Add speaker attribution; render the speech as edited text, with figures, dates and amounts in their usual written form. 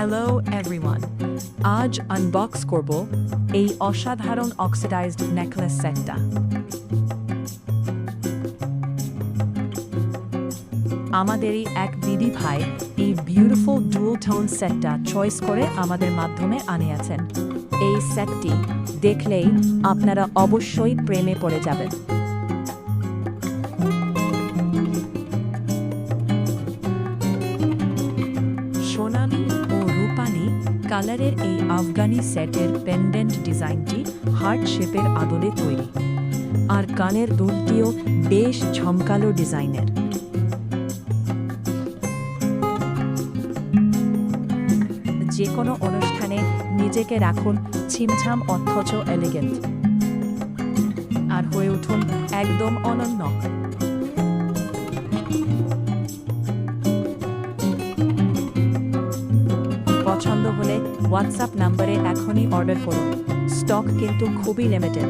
Speaker 1: Hello everyone, আজ unbox করব এই অসাধারণ অক্সিডাইজড নেকলেস সেটটা। আমাদেরই এক দিদি ভাই এই বিউটিফুল ডুয়াল টোন সেটটা চয়েস করে আমাদের মাধ্যমে আনিয়েছেন। এই সেটটি দেখলেই আপনারা অবশ্যই প্রেমে পড়ে যাবেন। সোনালী ও রূপালী কালারের এই আফগানি সেটের পেন্ডেন্ট ডিজাইনটি হার্ট শেপের আদলে তৈরি, আর কানের দুলটিও বেশ ঝমকালো ডিজাইনের। যে কোনো অনুষ্ঠানে নিজেকে রাখুন ছিমছাম অথচ এলিগেন্ট, আর হয়ে উঠুন একদম অনন্য। পছন্দ হলে হোয়াটসঅ্যাপ নম্বরে এখনই অর্ডার করুন। স্টক কিন্তু খুবই লিমিটেড।